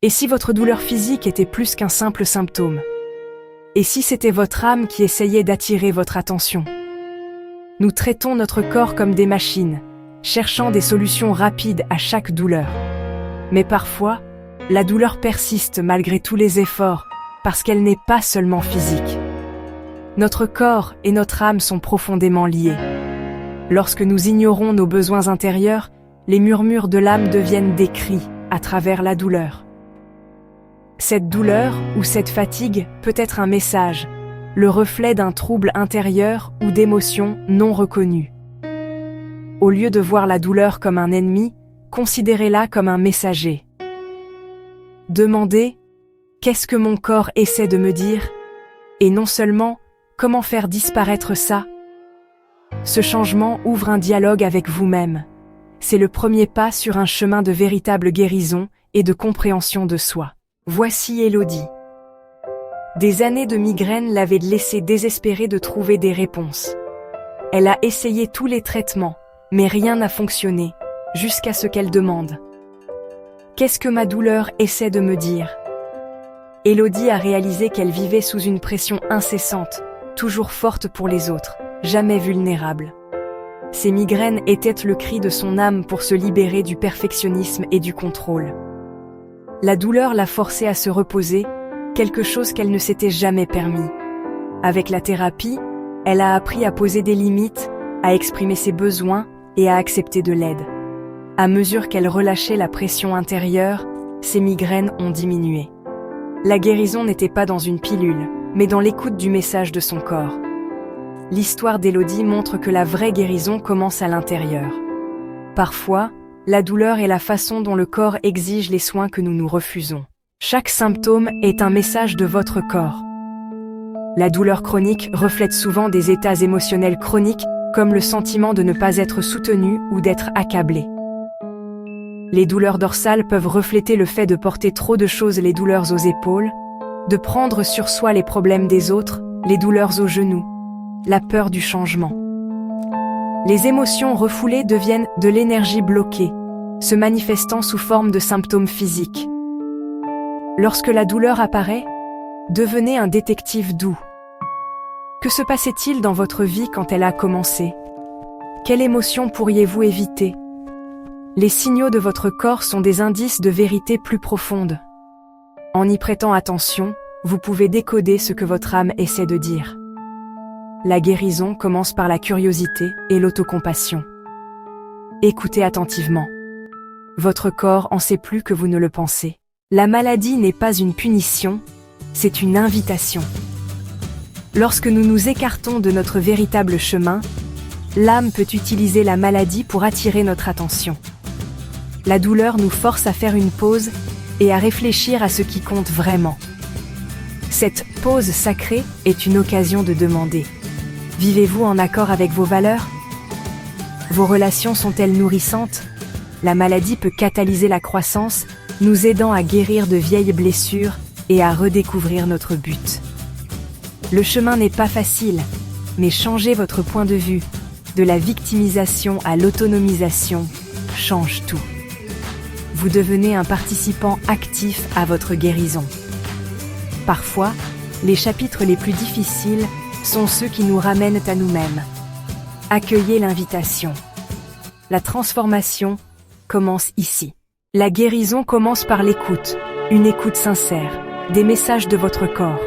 Et si votre douleur physique était plus qu'un simple symptôme? Et si c'était votre âme qui essayait d'attirer votre attention? Nous traitons notre corps comme des machines, cherchant des solutions rapides à chaque douleur. Mais parfois, la douleur persiste malgré tous les efforts, parce qu'elle n'est pas seulement physique. Notre corps et notre âme sont profondément liés. Lorsque nous ignorons nos besoins intérieurs, les murmures de l'âme deviennent des cris à travers la douleur. Cette douleur ou cette fatigue peut être un message, le reflet d'un trouble intérieur ou d'émotions non reconnues. Au lieu de voir la douleur comme un ennemi, considérez-la comme un messager. Demandez « Qu'est-ce que mon corps essaie de me dire ?» et non seulement « Comment faire disparaître ça ?» Ce changement ouvre un dialogue avec vous-même. C'est le premier pas sur un chemin de véritable guérison et de compréhension de soi. Voici Élodie. Des années de migraine l'avaient laissée désespérée de trouver des réponses. Elle a essayé tous les traitements, mais rien n'a fonctionné, jusqu'à ce qu'elle demande. Qu'est-ce que ma douleur essaie de me dire? Élodie a réalisé qu'elle vivait sous une pression incessante, toujours forte pour les autres, jamais vulnérable. Ces migraines étaient le cri de son âme pour se libérer du perfectionnisme et du contrôle. La douleur l'a forcée à se reposer, quelque chose qu'elle ne s'était jamais permis. Avec la thérapie, elle a appris à poser des limites, à exprimer ses besoins et à accepter de l'aide. À mesure qu'elle relâchait la pression intérieure, ses migraines ont diminué. La guérison n'était pas dans une pilule, mais dans l'écoute du message de son corps. L'histoire d'Élodie montre que la vraie guérison commence à l'intérieur. Parfois, la douleur est la façon dont le corps exige les soins que nous nous refusons. Chaque symptôme est un message de votre corps. La douleur chronique reflète souvent des états émotionnels chroniques, comme le sentiment de ne pas être soutenu ou d'être accablé. Les douleurs dorsales peuvent refléter le fait de porter trop de choses, les douleurs aux épaules, de prendre sur soi les problèmes des autres, les douleurs aux genoux, la peur du changement. Les émotions refoulées deviennent de l'énergie bloquée, se manifestant sous forme de symptômes physiques. Lorsque la douleur apparaît, devenez un détective doux. Que se passait-il dans votre vie quand elle a commencé? Quelle émotion pourriez-vous éviter? Les signaux de votre corps sont des indices de vérité plus profonde. En y prêtant attention, vous pouvez décoder ce que votre âme essaie de dire. La guérison commence par la curiosité et l'autocompassion. Écoutez attentivement. Votre corps en sait plus que vous ne le pensez. La maladie n'est pas une punition, c'est une invitation. Lorsque nous nous écartons de notre véritable chemin, l'âme peut utiliser la maladie pour attirer notre attention. La douleur nous force à faire une pause et à réfléchir à ce qui compte vraiment. Cette pause sacrée est une occasion de demander: vivez-vous en accord avec vos valeurs? Vos relations sont-elles nourrissantes? La maladie peut catalyser la croissance, nous aidant à guérir de vieilles blessures et à redécouvrir notre but. Le chemin n'est pas facile, mais changez votre point de vue. De la victimisation à l'autonomisation change tout. Vous devenez un participant actif à votre guérison. Parfois, les chapitres les plus difficiles sont ceux qui nous ramènent à nous-mêmes. Accueillez l'invitation. La transformation commence ici. La guérison commence par l'écoute, une écoute sincère, des messages de votre corps.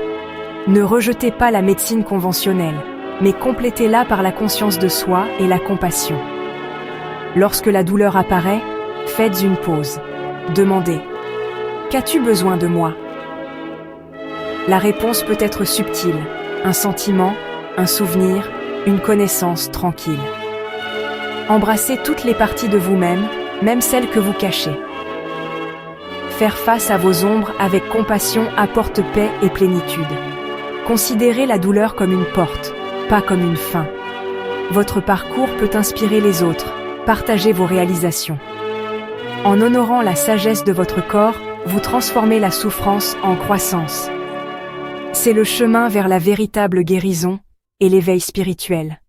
Ne rejetez pas la médecine conventionnelle, mais complétez-la par la conscience de soi et la compassion. Lorsque la douleur apparaît, faites une pause. Demandez: qu'as-tu besoin de moi? La réponse peut être subtile, un sentiment, un souvenir, une connaissance tranquille. Embrassez toutes les parties de vous-même, même celles que vous cachez. Faire face à vos ombres avec compassion apporte paix et plénitude. Considérez la douleur comme une porte, pas comme une fin. Votre parcours peut inspirer les autres. Partagez vos réalisations. En honorant la sagesse de votre corps, vous transformez la souffrance en croissance. C'est le chemin vers la véritable guérison et l'éveil spirituel.